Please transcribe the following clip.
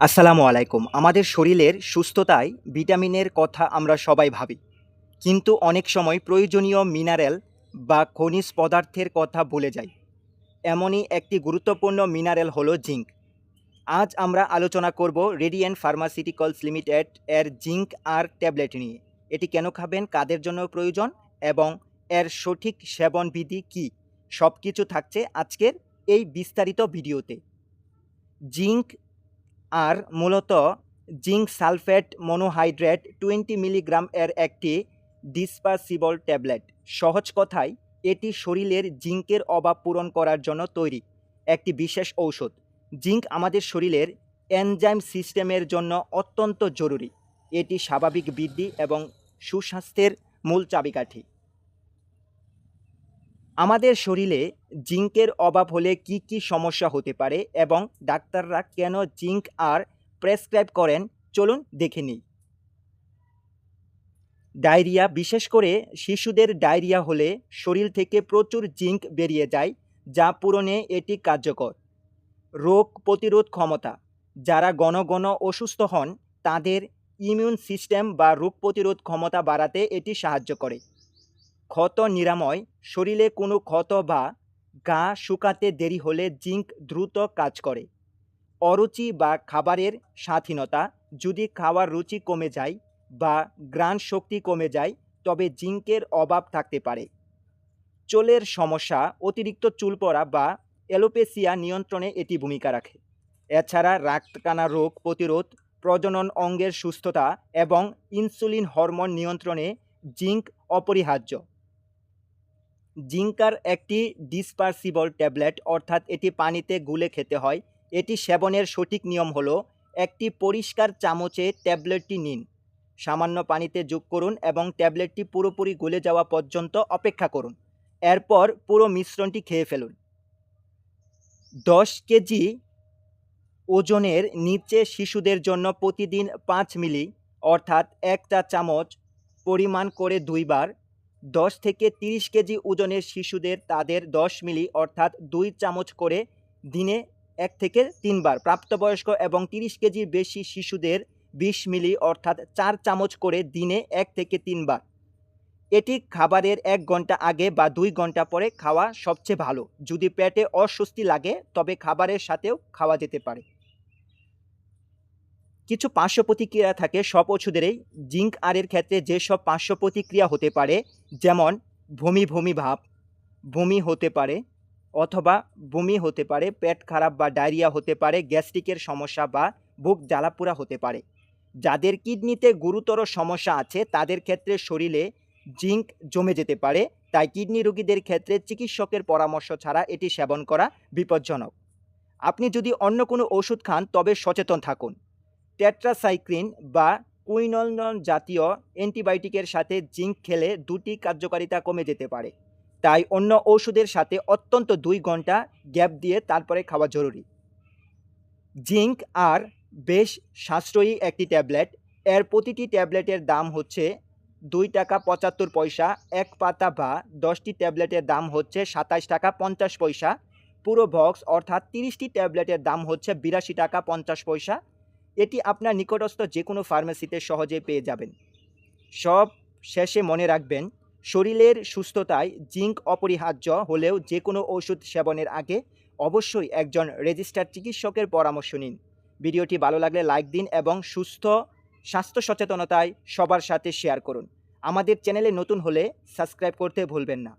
আসসালামু আলাইকুম। আমাদের শরীরের সুস্থতায় ভিটামিনের কথা আমরা সবাই ভাবি। কিন্তু অনেক সময় প্রয়োজনীয় মিনারেল বা খনিজ পদার্থের কথা ভুলে যাই। এমনই একটি গুরুত্বপূর্ণ মিনারেল হলো জিঙ্ক। আজ আমরা আলোচনা করব রেডিয়েন্ট ফার্মাসিউটিক্যালস লিমিটেড এর জিঙ্ক আর ট্যাবলেট নিয়ে। এটি কেন খাবেন, কাদের জন্য প্রয়োজন এবং এর সঠিক সেবন বিধি কী, সবকিছু থাকছে আজকের এই বিস্তারিত ভিডিওতে। জিঙ্ক আর মূলত জিঙ্ক সালফেট মনোহাইড্রেট 20 মিলিগ্রাম এর একটি ডিসপারসিবল ট্যাবলেট। সহজ কথায় এটি শরীরের জিঙ্কের অভাব পূরণ করার জন্য তৈরি একটি বিশেষ ঔষধ। জিঙ্ক আমাদের শরীরের এনজাইম সিস্টেমের জন্য অত্যন্ত জরুরি। এটি স্বাভাবিক বৃদ্ধি এবং সুস্বাস্থ্যের মূল চাবিকাঠি। আমাদের শরীরে জিঙ্কের অভাব হলে কি কি সমস্যা হতে পারে এবং ডাক্তাররা কেন জিঙ্ক আর প্রেসক্রাইব করেন, চলুন দেখে নিই। ডায়রিয়া, বিশেষ করে শিশুদের ডায়রিয়া হলে শরীর থেকে প্রচুর জিঙ্ক বেরিয়ে যায়, যা পূরণে এটি কার্যকর। রোগ প্রতিরোধ ক্ষমতা, যারা ঘন ঘন অসুস্থ হন তাদের ইমিউন সিস্টেম বা রোগ প্রতিরোধ ক্ষমতা বাড়াতে এটি সাহায্য করে। ক্ষত নিরাময়, শরীরে কোনো ক্ষত বা গা শুকাতে দেরি হলে জিঙ্ক দ্রুত কাজ করে। অরুচি বা খাবারের স্বাধীনতা, যদি খাওয়ার রুচি কমে যায় বা ঘ্রাণ শক্তি কমে যায় তবে জিঙ্কের অভাব থাকতে পারে। চুলের সমস্যা, অতিরিক্ত চুল পড়া বা অ্যালোপেসিয়া নিয়ন্ত্রণে এটি ভূমিকা রাখে। এছাড়া রাতকানা রোগ প্রতিরোধ, প্রজনন অঙ্গের সুস্থতা এবং ইনসুলিন হরমোন নিয়ন্ত্রণে জিঙ্ক অপরিহার্য। জিঙ্কার একটি ডিসপারসিবল ট্যাবলেট, অর্থাৎ এটি পানিতে গুলে খেতে হয়। এটি সেবনের সঠিক নিয়ম হলো একটি পরিষ্কার চামচে ট্যাবলেটটি নিন, সামান্য পানিতে যোগ করুন এবং ট্যাবলেটটি পুরোপুরি গলে যাওয়া পর্যন্ত অপেক্ষা করুন। এরপর পুরো মিশ্রণটি খেয়ে ফেলুন। 10 কেজি ওজনের নিচে শিশুদের জন্য প্রতিদিন 5 মিলি অর্থাৎ 1 চা চামচ পরিমাণ করে 2 বার। 10 থেকে 30 কেজি ওজনের শিশুদের তাদের 10 মিলি অর্থাৎ 2 চামচ করে দিনে 1 থেকে 3 বার। প্রাপ্তবয়স্ক এবং 30 কেজির বেশি শিশুদের 20 মিলি অর্থাৎ 4 চামচ করে দিনে 1 থেকে 3 বার। এটি খাবারের 1 ঘন্টা আগে বা 2 ঘন্টা পরে খাওয়া সবচেয়ে ভালো। যদি পেটে অস্বস্তি লাগে তবে খাবারের সাথেও খাওয়া যেতে পারে। কিছু পার্শ্ব প্রতিক্রিয়া থাকে সব ওষুধেরই। জিঙ্ক আরের ক্ষেত্রে যেসব পার্শ্ব প্রতিক্রিয়া হতে পারে, যেমন বমি বমি ভাব, বমি হতে পারে অথবা বমি হতে পারে, পেট খারাপ বা ডায়রিয়া হতে পারে, গ্যাস্ট্রিকের সমস্যা বা বুক জ্বালাপোড়া হতে পারে। যাদের কিডনিতে গুরুতর সমস্যা আছে তাদের ক্ষেত্রে শরীরে জিঙ্ক জমে যেতে পারে, তাই কিডনি রোগীদের ক্ষেত্রে চিকিৎসকের পরামর্শ ছাড়া এটি সেবন করা বিপজ্জনক। আপনি যদি অন্য কোনো ওষুধ খান তবে সচেতন থাকুন। টেট্রাসাইক্লিন বা কুইনোলন জাতীয় অ্যান্টিবায়োটিকের সাথে জিঙ্ক খেলে দুটি কার্যকারিতা কমে যেতে পারে, তাই অন্য ওষুধের সাথে অত্যন্ত 2 ঘন্টা গ্যাপ দিয়ে তারপরে খাওয়া জরুরি। জিঙ্ক আর বেশ সাশ্রয়ী একটি ট্যাবলেট। এর প্রতিটি ট্যাবলেটের দাম হচ্ছে 2 টাকা 75 পয়সা। এক পাতা বা 10টি ট্যাবলেটের দাম হচ্ছে 27 টাকা 50 পয়সা। পুরো বক্স অর্থাৎ 30টি ট্যাবলেটের দাম হচ্ছে 82 টাকা 50 পয়সা। এটি আপনার নিকটস্থ যে কোনো ফার্মেসিতে সহজে পেয়ে যাবেন। সব শেষে মনে রাখবেন, শরীরের সুস্থতায় জিঙ্ক অপরিহার্য হলেও যে কোনো ওষুধ সেবনের আগে অবশ্যই একজন রেজিস্টার্ড চিকিৎসকের পরামর্শ নিন। ভিডিওটি ভালো লাগলে লাইক দিন এবং স্বাস্থ্য সচেতনতায় সবার সাথে শেয়ার করুন। আমাদের চ্যানেলে নতুন হলে সাবস্ক্রাইব করতে ভুলবেন না।